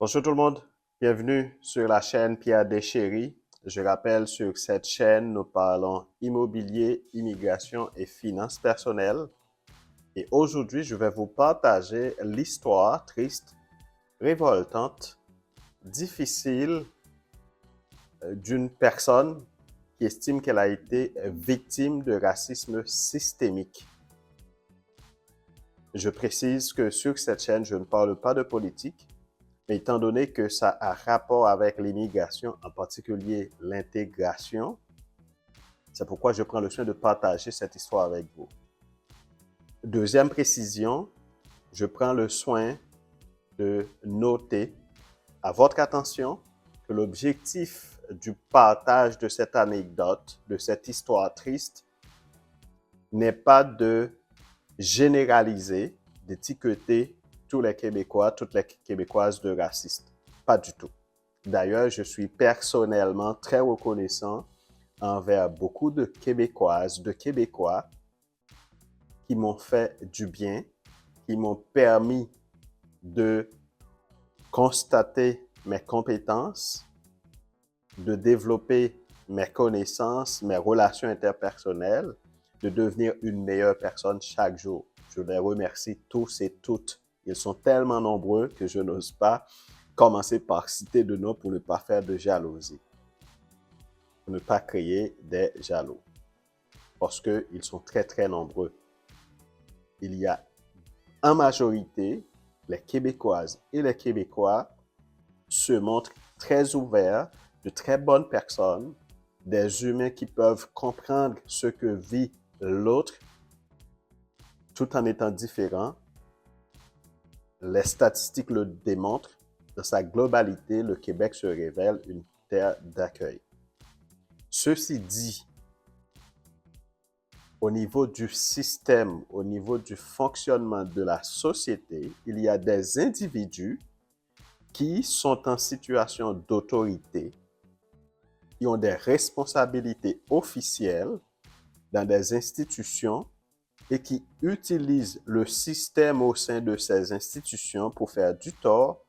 Bonjour tout le monde, bienvenue sur la chaîne Pierre Deschéry. Je rappelle, sur cette chaîne, nous parlons immobilier, immigration et finances personnelles. Et aujourd'hui, je vais vous partager l'histoire triste, révoltante, difficile d'une personne qui estime qu'elle a été victime de racisme systémique. Je précise que sur cette chaîne, je ne parle pas de politique, mais étant donné que ça a rapport avec l'immigration, en particulier l'intégration, c'est pourquoi je prends le soin de partager cette histoire avec vous. Deuxième précision, je prends le soin de noter à votre attention que l'objectif du partage de cette anecdote, de cette histoire triste, n'est pas de généraliser, d'étiqueter tous les Québécois, toutes les Québécoises de racistes. Pas du tout. D'ailleurs, je suis personnellement très reconnaissant envers beaucoup de Québécoises, de Québécois qui m'ont fait du bien, qui m'ont permis de constater mes compétences, de développer mes connaissances, mes relations interpersonnelles, de devenir une meilleure personne chaque jour. Je les remercie tous et toutes. Ils sont tellement nombreux que je n'ose pas commencer par citer de noms pour ne pas faire de jalousie, pour ne pas créer des jaloux, parce qu'ils sont très, très nombreux. Il y a en majorité, les Québécoises et les Québécois se montrent très ouverts, de très bonnes personnes, des humains qui peuvent comprendre ce que vit l'autre tout en étant différents. Les statistiques le démontrent. Dans sa globalité, le Québec se révèle une terre d'accueil. Ceci dit, au niveau du système, au niveau du fonctionnement de la société, il y a des individus qui sont en situation d'autorité, qui ont des responsabilités officielles dans des institutions et qui utilisent le système au sein de ces institutions pour faire du tort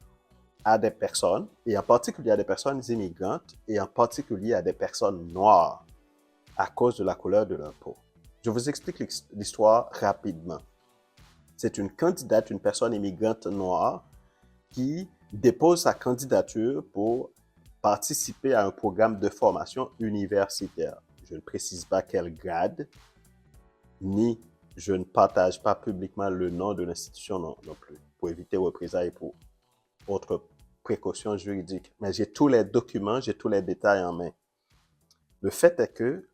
à des personnes, et en particulier à des personnes immigrantes, et en particulier à des personnes noires, à cause de la couleur de leur peau. Je vous explique l'histoire rapidement. C'est une candidate, une personne immigrante noire, qui dépose sa candidature pour participer à un programme de formation universitaire. Je ne précise pas quel grade, ni je ne partage pas publiquement le nom de l'institution non plus, pour éviter représailles pour autres précautions juridiques. Mais j'ai tous les documents, j'ai tous les détails en main. Le fait est que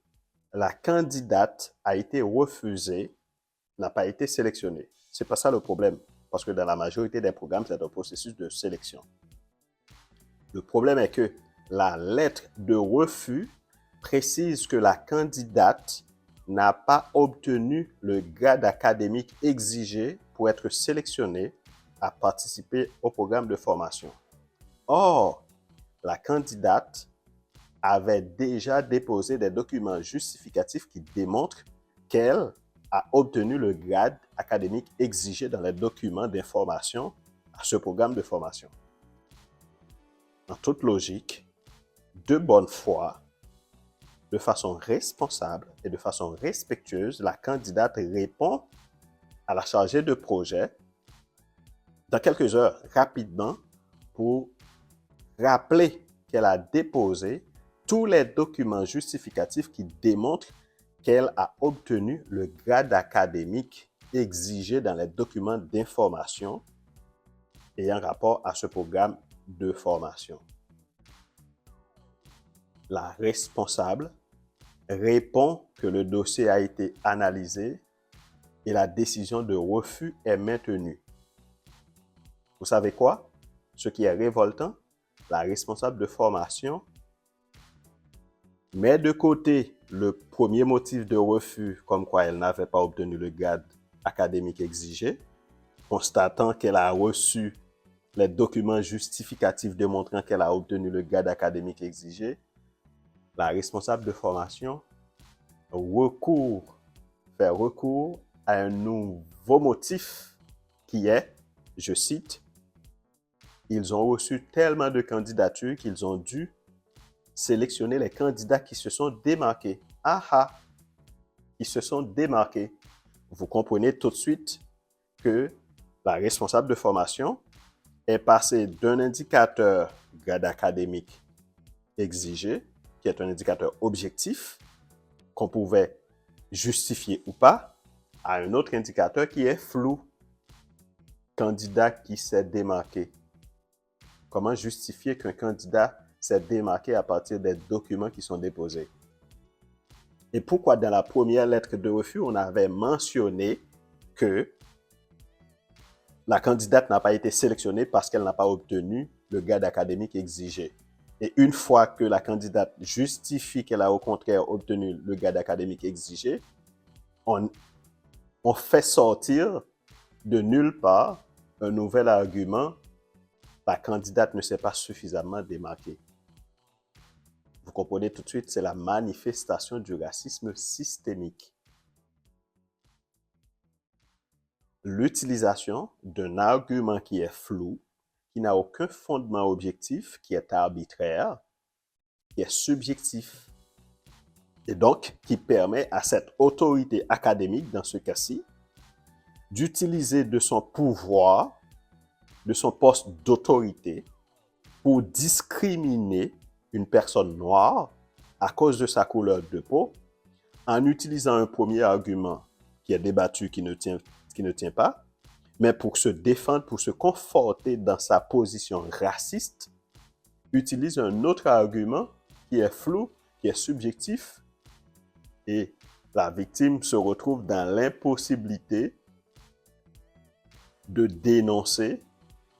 la candidate a été refusée, n'a pas été sélectionnée. C'est pas ça le problème, parce que dans la majorité des programmes, c'est un processus de sélection. Le problème est que la lettre de refus précise que la candidate n'a pas obtenu le grade académique exigé pour être sélectionnée à participer au programme de formation. Or, la candidate avait déjà déposé des documents justificatifs qui démontrent qu'elle a obtenu le grade académique exigé dans les documents d'information à ce programme de formation. En toute logique, de bonne foi, de façon responsable et de façon respectueuse, la candidate répond à la chargée de projet dans quelques heures, rapidement, pour rappeler qu'elle a déposé tous les documents justificatifs qui démontrent qu'elle a obtenu le grade académique exigé dans les documents d'information ayant rapport à ce programme de formation. La responsable répond que le dossier a été analysé et la décision de refus est maintenue. Vous savez quoi? Ce qui est révoltant, la responsable de formation met de côté le premier motif de refus, comme quoi elle n'avait pas obtenu le grade académique exigé, constatant qu'elle a reçu les documents justificatifs démontrant qu'elle a obtenu le grade académique exigé. La responsable de formation fait recours à un nouveau motif qui est, je cite, Ils ont reçu tellement de candidatures qu'ils ont dû sélectionner les candidats qui se sont démarqués. Ils se sont démarqués. Vous comprenez tout de suite que la responsable de formation est passée d'un indicateur grade académique exigé, qui est un indicateur objectif, qu'on pouvait justifier ou pas, à un autre indicateur qui est flou. Candidat qui s'est démarqué. Comment justifier qu'un candidat s'est démarqué à partir des documents qui sont déposés? Et pourquoi dans la première lettre de refus, on avait mentionné que la candidate n'a pas été sélectionnée parce qu'elle n'a pas obtenu le grade académique exigé. Et une fois que la candidate justifie qu'elle a au contraire obtenu le grade académique exigé, on fait sortir de nulle part un nouvel argument: la candidate ne s'est pas suffisamment démarquée. Vous comprenez tout de suite, c'est la manifestation du racisme systémique. L'utilisation d'un argument qui est flou, qui n'a aucun fondement objectif, qui est arbitraire, qui est subjectif, et donc qui permet à cette autorité académique, dans ce cas-ci, d'utiliser de son pouvoir, de son poste d'autorité, pour discriminer une personne noire à cause de sa couleur de peau, en utilisant un premier argument qui est débattu, qui ne tient pas, mais pour se défendre, pour se conforter dans sa position raciste, utilise un autre argument qui est flou, qui est subjectif, et la victime se retrouve dans l'impossibilité de dénoncer,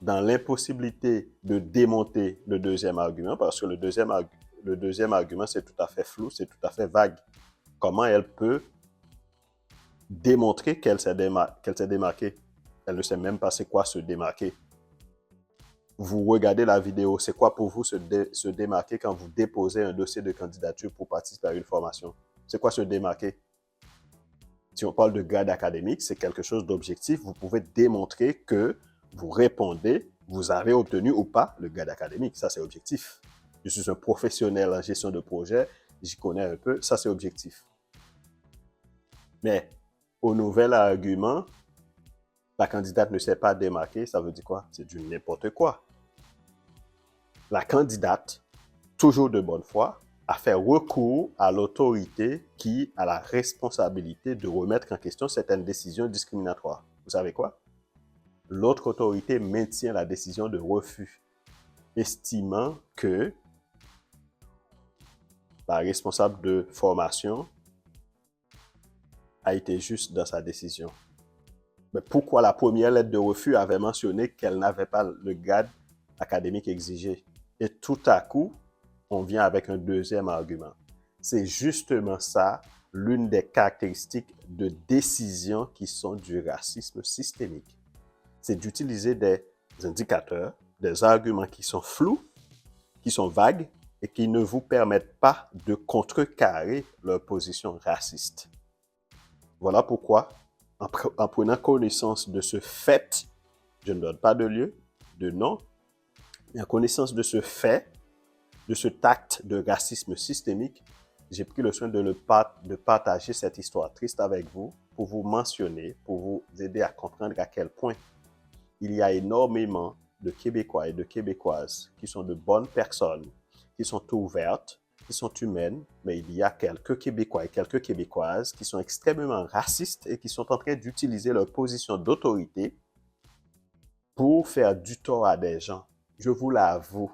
dans l'impossibilité de démonter le deuxième argument, parce que le deuxième argument, c'est tout à fait flou, c'est tout à fait vague. Comment elle peut démontrer qu'elle s'est démarquée? Elle ne sait même pas c'est quoi se démarquer. Vous regardez la vidéo, c'est quoi pour vous se démarquer quand vous déposez un dossier de candidature pour participer à une formation? C'est quoi se démarquer? Si on parle de grade académique, c'est quelque chose d'objectif. Vous pouvez démontrer que vous répondez, vous avez obtenu ou pas le grade académique. Ça, c'est objectif. Je suis un professionnel en gestion de projet, j'y connais un peu, ça, c'est objectif. Mais au nouvel argument, la candidate ne s'est pas démarquée, ça veut dire quoi? C'est du n'importe quoi. La candidate, toujours de bonne foi, a fait recours à l'autorité qui a la responsabilité de remettre en question certaines décisions discriminatoires. Vous savez quoi? L'autre autorité maintient la décision de refus, estimant que la responsable de formation a été juste dans sa décision. Mais pourquoi la première lettre de refus avait mentionné qu'elle n'avait pas le grade académique exigé? Et tout à coup, on vient avec un deuxième argument. C'est justement ça, l'une des caractéristiques de décisions qui sont du racisme systémique. C'est d'utiliser des indicateurs, des arguments qui sont flous, qui sont vagues et qui ne vous permettent pas de contrecarrer leur position raciste. Voilà pourquoi, en prenant connaissance de ce fait, je ne donne pas de lieu, de nom, mais en connaissance de ce fait, de cet acte de racisme systémique, j'ai pris le soin de partager cette histoire triste avec vous pour vous mentionner, pour vous aider à comprendre à quel point il y a énormément de Québécois et de Québécoises qui sont de bonnes personnes, qui sont ouvertes, qui sont humaines, mais il y a quelques Québécois et quelques Québécoises qui sont extrêmement racistes et qui sont en train d'utiliser leur position d'autorité pour faire du tort à des gens. Je vous l'avoue,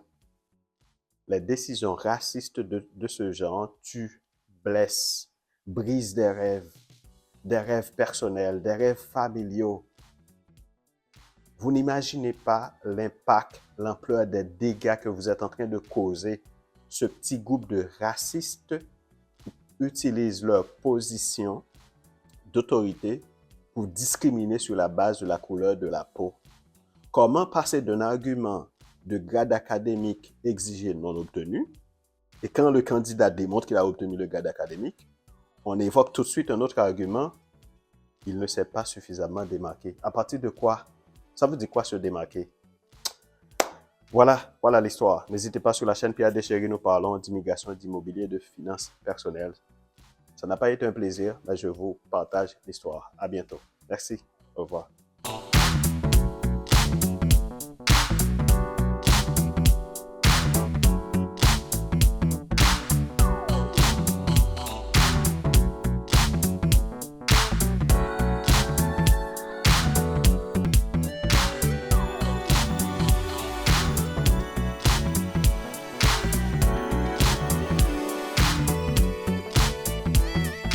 les décisions racistes de ce genre tuent, blessent, brisent des rêves personnels, des rêves familiaux. Vous n'imaginez pas l'impact, l'ampleur des dégâts que vous êtes en train de causer. Ce petit groupe de racistes utilisent leur position d'autorité pour discriminer sur la base de la couleur de la peau. Comment passer d'un argument de grade académique exigé non obtenu, et quand le candidat démontre qu'il a obtenu le grade académique, on évoque tout de suite un autre argument: il ne s'est pas suffisamment démarqué. À partir de quoi? Ça veut dire quoi se démarquer? Voilà l'histoire. N'hésitez pas sur la chaîne Pierre Deschéry, nous parlons d'immigration, d'immobilier, de finances personnelles. Ça n'a pas été un plaisir, mais je vous partage l'histoire. À bientôt. Merci. Au revoir.